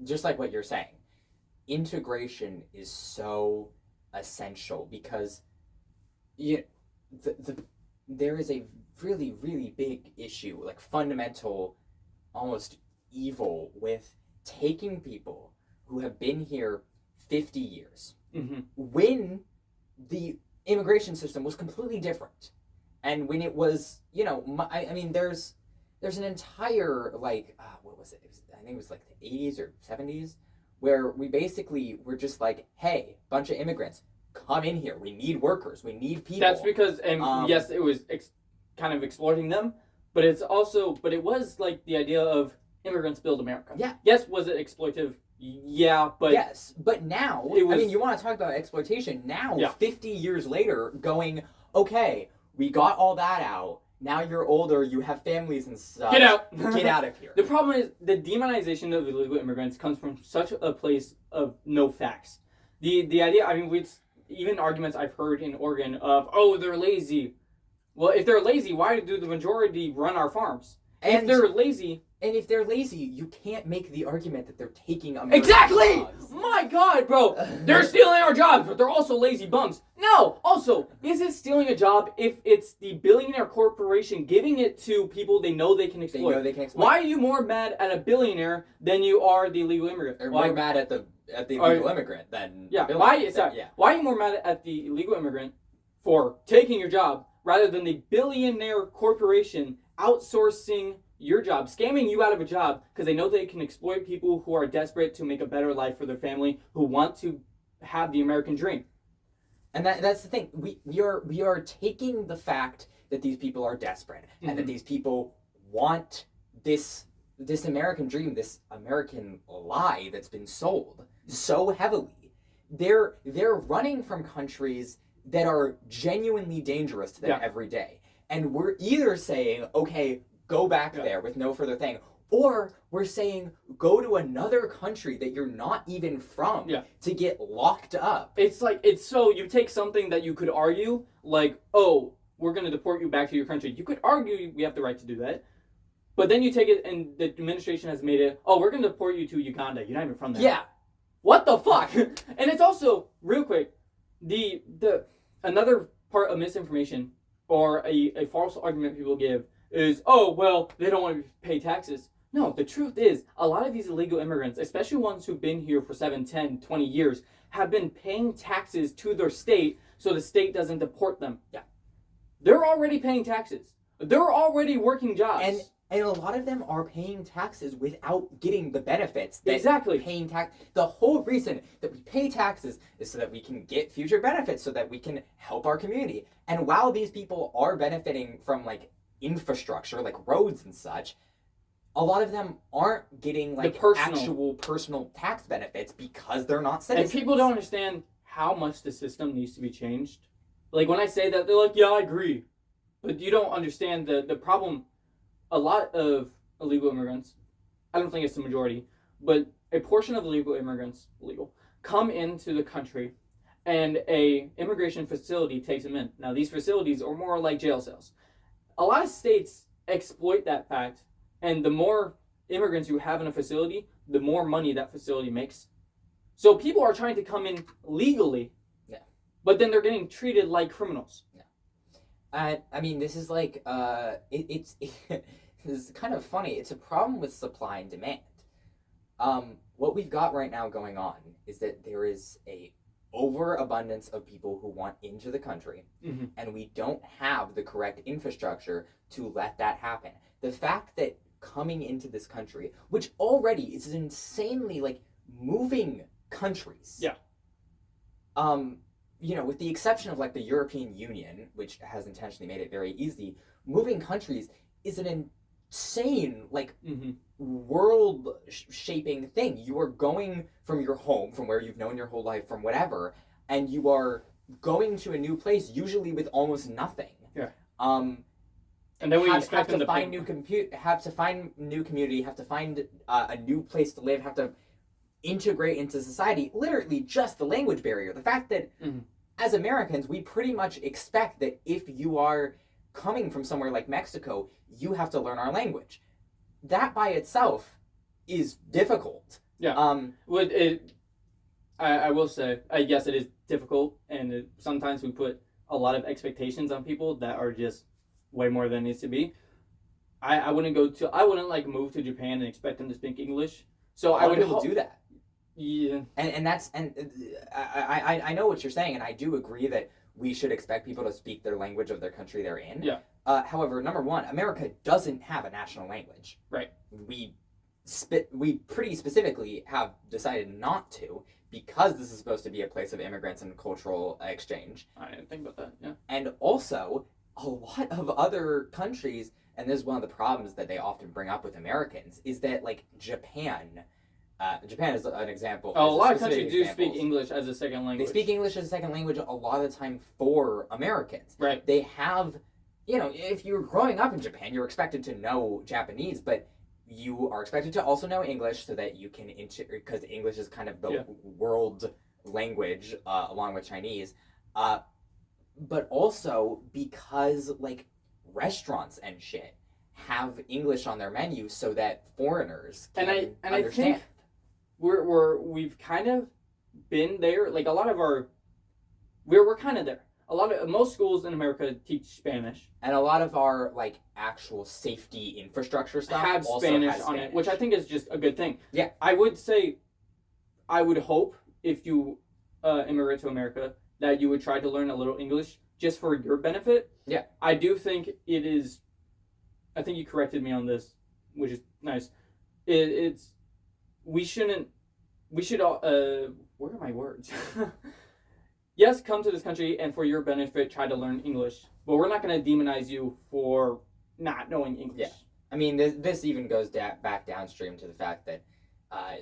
just like what you're saying, integration is so essential, because there is a really, really big issue, like fundamental, almost evil, with taking people who have been here 50 years when the immigration system was completely different, and when it was, I mean, there's an entire, like, what was it? I think it was like the 80s or 70s, where we basically were just like, hey, bunch of immigrants, come in here. We need workers. We need people. That's because, yes, it was kind of exploiting them, but it was like the idea of immigrants build America. Yeah. Yes, was it exploitive? Yeah, but... Yes, but now, I mean, you want to talk about exploitation, now, 50 years later, going, okay, we got all that out, now you're older, you have families and stuff. Get out! Get out of here. The problem is, the demonization of illegal immigrants comes from such a place of no facts. The idea, I mean, even arguments I've heard in Oregon of, oh, they're lazy. Well, if they're lazy, why do the majority run our farms? If they're lazy... And if they're lazy, you can't make the argument that they're taking American Exactly! jobs. My God, bro! They're stealing our jobs, but they're also lazy bums. No! Also, is it stealing a job if it's the billionaire corporation giving it to people they know they can exploit? They know they can exploit. Why are you more mad at a billionaire than you are the illegal immigrant? Or more mad at the illegal immigrant than yeah. the Why billionaire. are you more mad at the illegal immigrant for taking your job rather than the billionaire corporation outsourcing your job, scamming you out of a job because they know they can exploit people who are desperate to make a better life for their family, who want to have the American dream? And that's the thing. We are taking the fact that these people are desperate and that these people want this American dream, this American lie that's been sold so heavily. They're running from countries that are genuinely dangerous to them every day. And we're either saying, okay, go back Yeah. there with no further thing. Or we're saying go to another country that you're not even from Yeah. to get locked up. It's like, it's so, you take something that you could argue, like, oh, we're going to deport you back to your country. You could argue we have the right to do that. But then you take it, and the administration has made it, oh, we're going to deport you to Uganda. You're not even from there. Yeah. What the fuck? And it's also, real quick, the another part of misinformation or a false argument people give is, oh, well, they don't want to pay taxes. No, the truth is, a lot of these illegal immigrants, especially ones who've been here for 7, 10, 20 years, have been paying taxes to their state so the state doesn't deport them. Yeah. They're already paying taxes. They're already working jobs. And a lot of them are paying taxes without getting the benefits. That Exactly. Paying tax. The whole reason that we pay taxes is so that we can get future benefits, so that we can help our community. And while these people are benefiting from like infrastructure, like roads and such, a lot of them aren't getting like actual personal tax benefits because they're not citizens. And people don't understand how much the system needs to be changed. Like when I say that, they're like, yeah, I agree. But you don't understand the problem. A lot of illegal immigrants, I don't think it's the majority, but a portion of illegal immigrants, come into the country and a immigration facility takes them in. Now these facilities are more like jail cells. A lot of states exploit that fact, and the more immigrants you have in a facility, the more money that facility makes. So people are trying to come in legally, but then they're getting treated like criminals. I mean, this is like, it's this is kind of funny. It's a problem with supply and demand. What we've got right now going on is that there is a overabundance of people who want into the country, and we don't have the correct infrastructure to let that happen. The fact that coming into this country, which already is insanely like moving countries. Yeah. You know, with the exception of like the European Union, which has intentionally made it very easy, moving countries is an insane, like, world-shaping thing. You are going from your home, from where you've known your whole life, from whatever, and you are going to a new place, usually with almost nothing. Yeah. And then we have to find new community, have to find a new place to live, have to integrate into society. Literally, just the language barrier. The fact that as Americans, we pretty much expect that if you are coming from somewhere like Mexico, you have to learn our language. That by itself is difficult. Yeah. I will say, yes, it is difficult, and sometimes we put a lot of expectations on people that are just way more than it needs to be. I wouldn't like move to Japan and expect them to speak English. So I would do that. Yeah. And I know what you're saying, and I do agree that we should expect people to speak their language of their country they're in. Yeah. However, number one, America doesn't have a national language. Right. We pretty specifically have decided not to, because this is supposed to be a place of immigrants and cultural exchange. I didn't think about that, yeah. And also, a lot of other countries, and this is one of the problems that they often bring up with Americans, is that, like, Japan is an example. Oh, a lot of countries do speak English as a second language. They speak English as a second language a lot of the time for Americans. Right. They have, you know, if you're growing up in Japan, you're expected to know Japanese, but you are expected to also know English so that you can, because English is kind of the world language along with Chinese. But also because, like, restaurants and shit have English on their menu so that foreigners can understand. I think we've kind of been there. Like, a lot of we're kind of there. Most schools in America teach Spanish, and a lot of our, like, actual safety infrastructure stuff have also Spanish has on it, which I think is just a good thing. Yeah, I would hope if you immigrate to America that you would try to learn a little English just for your benefit. Yeah, I do think it is. I think you corrected me on this, which is nice. We should. Where are my words? Yes, come to this country and for your benefit try to learn English, but we're not going to demonize you for not knowing English. Yeah, I mean this even goes back downstream to the fact that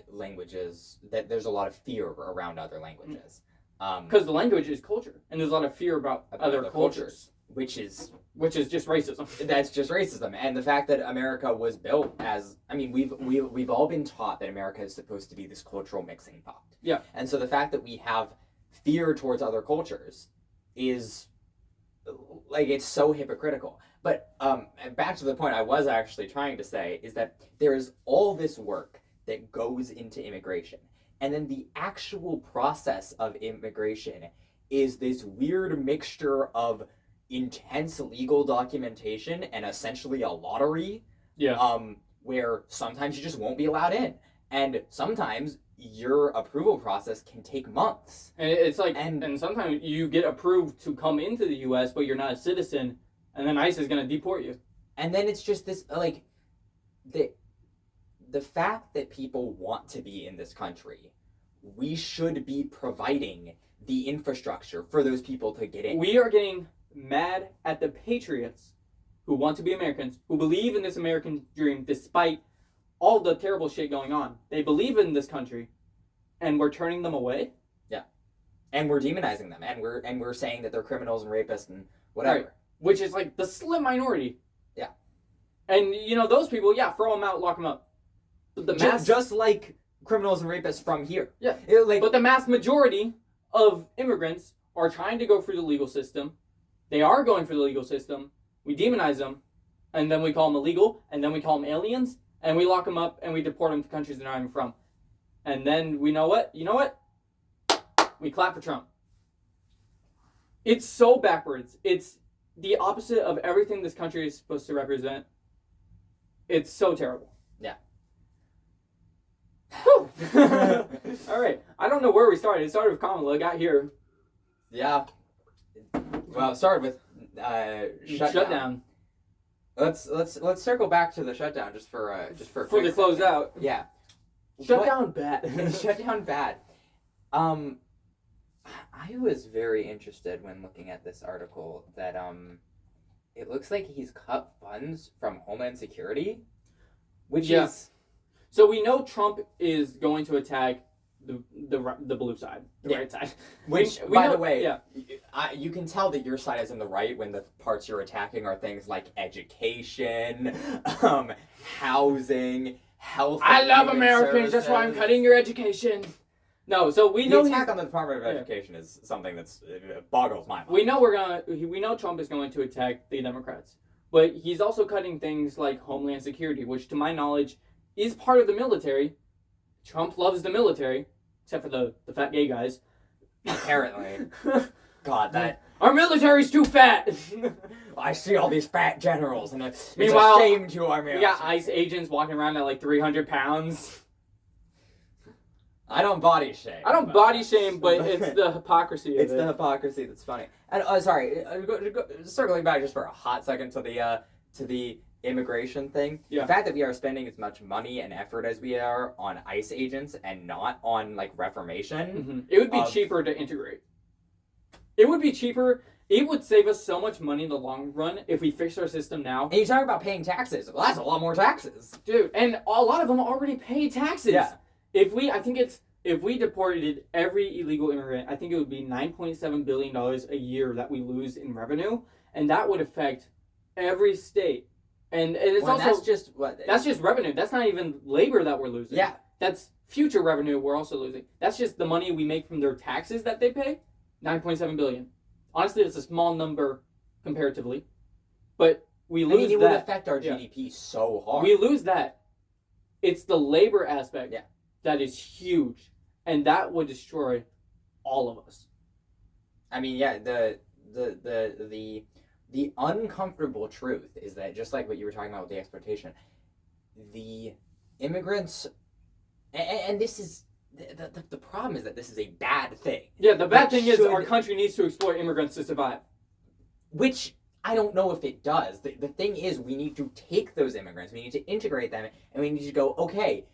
languages, that there's a lot of fear around other languages. Because the language is culture, and there's a lot of fear about other cultures. which is just racism. That's just racism. And the fact that America was built as, I mean, we've all been taught that America is supposed to be this cultural mixing pot. Yeah. And so the fact that we have fear towards other cultures is, like, it's so hypocritical. But back to the point I was actually trying to say is that there is all this work that goes into immigration. And then the actual process of immigration is this weird mixture of intense legal documentation and essentially a lottery. Yeah. Where sometimes you just won't be allowed in. And sometimes your approval process can take months. And it's like, and sometimes you get approved to come into the U.S., but you're not a citizen, and then ICE is going to deport you. And then it's just this, like, the fact that people want to be in this country, we should be providing the infrastructure for those people to get in. We are getting mad at the patriots who want to be Americans, who believe in this American dream despite all the terrible shit going on. They believe in this country, and we're turning them away. Yeah, and we're demonizing them, and we're saying that they're criminals and rapists and whatever. Right. Which is like the slim minority. Yeah. And those people, yeah, throw them out, lock them up. But the just like criminals and rapists from here. Yeah. But the mass majority of immigrants are trying to go through the legal system. They are going through the legal system. We demonize them, and then we call them illegal, and then we call them aliens, and we lock them up, and we deport them to countries they're not even from. And then we know what? You know what? We clap for Trump. It's so backwards. It's the opposite of everything this country is supposed to represent. It's so terrible. Yeah. All right. I don't know where we started. It started with Kamala. Got here. Yeah. Well, it started with shutdown. Let's circle back to the shutdown just for the close out. Yeah. Shutdown bad. Shutdown bad. I was very interested when looking at this article that it looks like he's cut funds from Homeland Security, which is. So we know Trump is going to attack the blue side, the right side. Which, by the way, yeah. You can tell that your side is in the right when the parts you're attacking are things like education, housing, health. I love Americans. That's why I'm cutting your education. No, so we know the attack on the Department of Education is something that's boggles my mind. We know Trump is going to attack the Democrats, but he's also cutting things like Homeland Security, which, to my knowledge, is part of the military. Trump loves the military, except for the fat gay guys. Apparently. God, that... Our military's too fat! I see all these fat generals, and it's a shame to our military. We got ICE agents walking around at like 300 pounds. I don't body shame. I don't body shame, but it's the hypocrisy of it. It's the hypocrisy that's funny. And sorry, circling back just for a hot second to the immigration thing. Yeah. The fact that we are spending as much money and effort as we are on ICE agents and not on like reformation. Mm-hmm. It would be cheaper to integrate. It would be cheaper. It would save us so much money in the long run if we fix our system now. And you talk about paying taxes. Well, that's a lot more taxes. Dude, and a lot of them already pay taxes. Yeah. If we deported every illegal immigrant, I think it would be $9.7 billion a year that we lose in revenue, and that would affect every state. And it's that's just revenue. That's not even labor that we're losing. Yeah. That's future revenue we're also losing. That's just the money we make from their taxes that they pay. $9.7 billion. Honestly, it's a small number comparatively, but we lose that. It would affect our GDP so hard. We lose that. It's the labor aspect that is huge, and that would destroy all of us. I mean, yeah, the uncomfortable truth is that, just like what you were talking about with the exploitation, the immigrants, and this is, the problem is that this is a bad thing. Yeah, the bad thing is our country needs to exploit immigrants to survive. Which, I don't know if it does. The thing is, we need to take those immigrants, we need to integrate them, and we need to go, okay,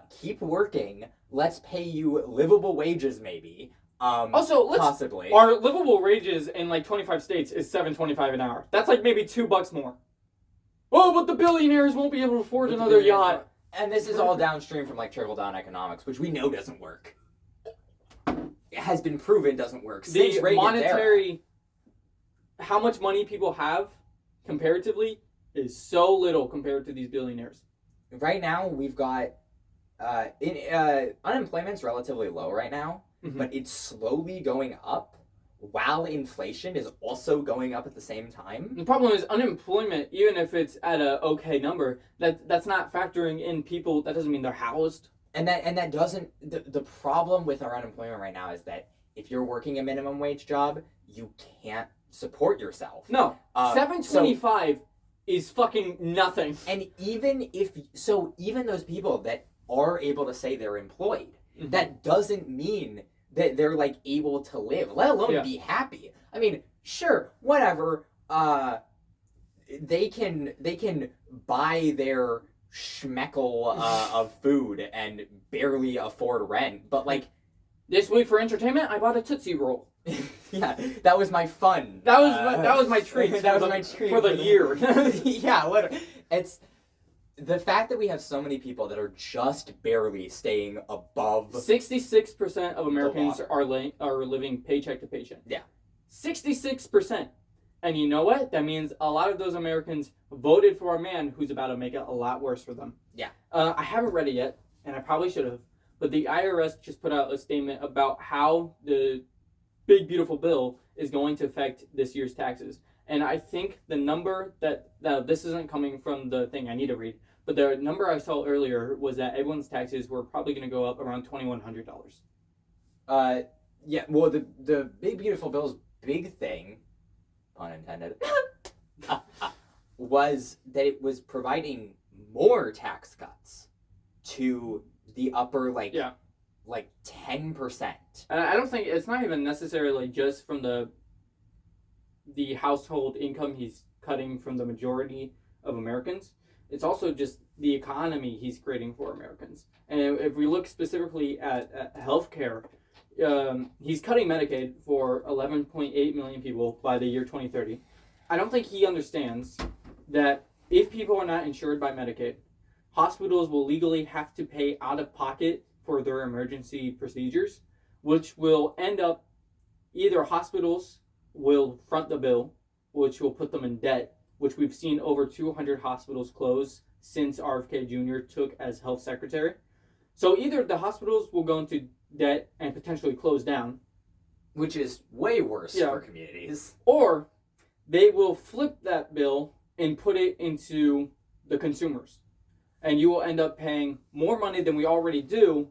keep working, let's pay you livable wages maybe. Also, possibly our livable wages in like 25 states is $7.25 an hour. That's like maybe $2 more. Oh, but the billionaires won't be able to afford another yacht. And this is all downstream from like trickle down economics, which we know doesn't work. It has been proven doesn't work. The monetary how much money people have comparatively is so little compared to these billionaires. Right now, we've got unemployment's relatively low right now, but it's slowly going up while inflation is also going up at the same time. The problem is unemployment, even if it's at a okay number, that's not factoring in people. That doesn't mean they're housed. And that doesn't. The problem with our unemployment right now is that if you're working a minimum wage job, you can't support yourself. No, $7.25 is fucking nothing. And even those people that are able to say they're employed, that doesn't mean that they're like able to live, let alone be happy. I mean, sure, whatever. They can buy their schmeckle of food and barely afford rent, but like this week for entertainment, I bought a Tootsie Roll. Yeah, that was my fun. That was my treat. That was my treat for the year. Yeah, whatever. It's the fact that we have so many people that are just barely staying above. 66% of Americans are living paycheck to paycheck. Yeah, 66%. And you know what? That means a lot of those Americans voted for a man who's about to make it a lot worse for them. Yeah. I haven't read it yet, and I probably should have. But the IRS just put out a statement about how the big beautiful bill is going to affect this year's taxes. And I think the number this isn't coming from the thing I need to read, but the number I saw earlier was that everyone's taxes were probably going to go up around $2,100. Yeah. Well, the big beautiful bill's big thing, pun intended, was that it was providing more tax cuts to the upper like 10%. And I don't think it's not even necessarily just from the household income he's cutting from the majority of Americans. It's also just the economy he's creating for Americans. And if we look specifically at healthcare, he's cutting Medicaid for 11.8 million people by the year 2030. I don't think he understands that if people are not insured by Medicaid, hospitals will legally have to pay out of pocket for their emergency procedures, which will end up either hospitals will front the bill, which will put them in debt, which we've seen over 200 hospitals close since RFK Jr. took as health secretary. So either the hospitals will go into debt and potentially close down, which is way worse for communities, or they will flip that bill and put it into the consumers. And you will end up paying more money than we already do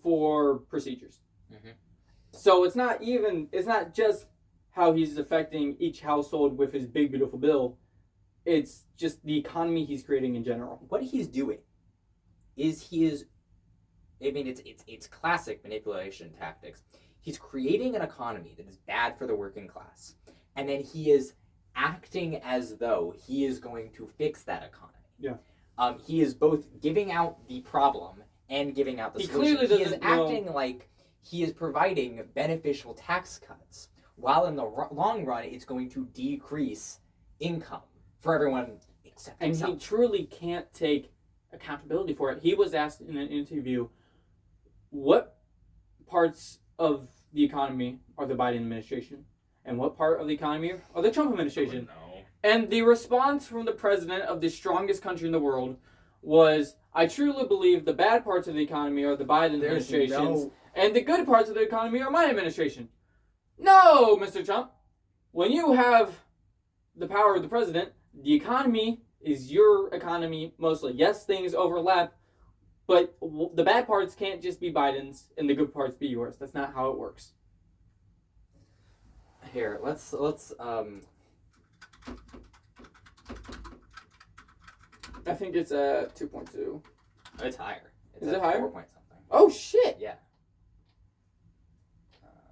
for procedures. Mm-hmm. So it's not just how he's affecting each household with his big beautiful bill. It's just the economy he's creating in general. What he's doing is it's classic manipulation tactics. He's creating an economy that is bad for the working class, and then he is acting as though he is going to fix that economy. Yeah. He is both giving out the problem and giving out the solution. Clearly he is acting like he is providing beneficial tax cuts, while in the long run, it's going to decrease income for everyone except himself. And he truly can't take accountability for it. He was asked in an interview, what parts of the economy are the Biden administration, and what part of the economy are the Trump administration? And the response from the president of the strongest country in the world was, I truly believe the bad parts of the economy are the Biden administration's, and the good parts of the economy are my administration. No, Mr. Trump. When you have the power of the president, the economy is your economy mostly. Yes, things overlap, but the bad parts can't just be Biden's and the good parts be yours. That's not how it works. Here, let's I think it's 2.2. It's higher. Is it higher? 4 point something. Oh shit! Yeah.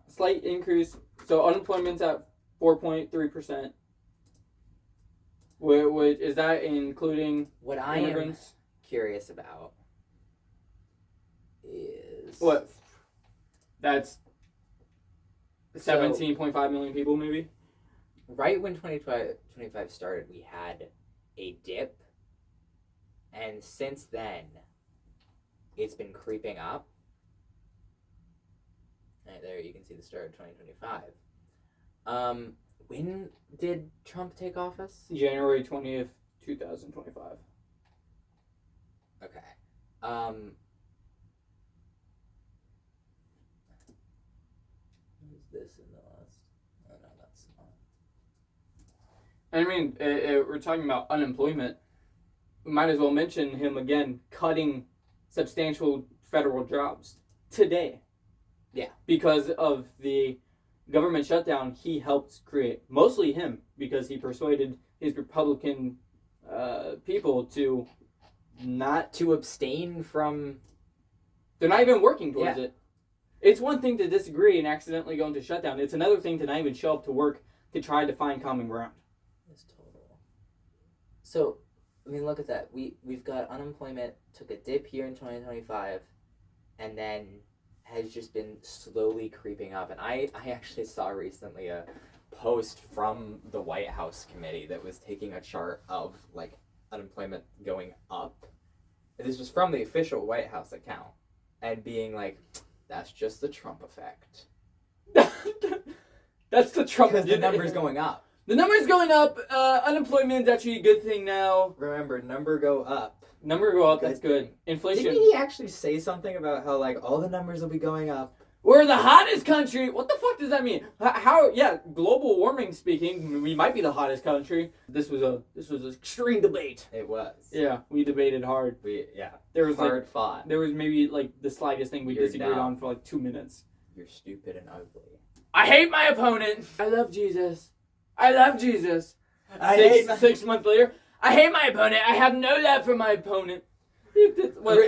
Slight increase. So unemployment's at 4.3%. Is that including what I immigrants? am curious about is what? That's 17.5 million people, maybe. Right when 2025 started, we had a dip, and since then, it's been creeping up. Right there, you can see the start of 2025. When did Trump take office? January 20th, 2025. Okay. Who's this in the last? Oh no, that's not. I mean, we're talking about unemployment. We might as well mention him again, cutting substantial federal jobs today. Yeah. Because of the government shutdown he helped create. Mostly him, because he persuaded his Republican people to not... To abstain from... They're not even working towards it. It's one thing to disagree and accidentally go into shutdown. It's another thing to not even show up to work to try to find common ground. It's total. So, I mean, look at that. We've got unemployment took a dip here in 2025, and then has just been slowly creeping up. And I actually saw recently a post from the White House committee that was taking a chart of like unemployment going up. And this was from the official White House account, and being like, that's just the Trump effect. That's the Trump. Because the number's going up. The number's going up. Unemployment is actually a good thing now. Remember, number go up. Number go up. That's good. Inflation. Didn't he actually say something about how like all the numbers will be going up? We're the hottest country. What the fuck does that mean? How? Yeah, global warming speaking, we might be the hottest country. This was an extreme debate. It was. Yeah, we debated hard. There was hard fought. There was maybe like the slightest thing we disagreed on for like 2 minutes. You're stupid and ugly. I hate my opponent. I love Jesus. I love Jesus. I hate 6 months later, I hate my opponent. I have no love for my opponent.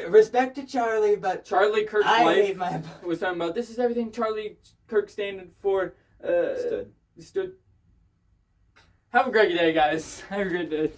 Respect to Charlie, but Charlie Kirk's I wife hate my was talking about, this is everything Charlie Kirk standing for. Stood. Have a great day, guys. Have a great day.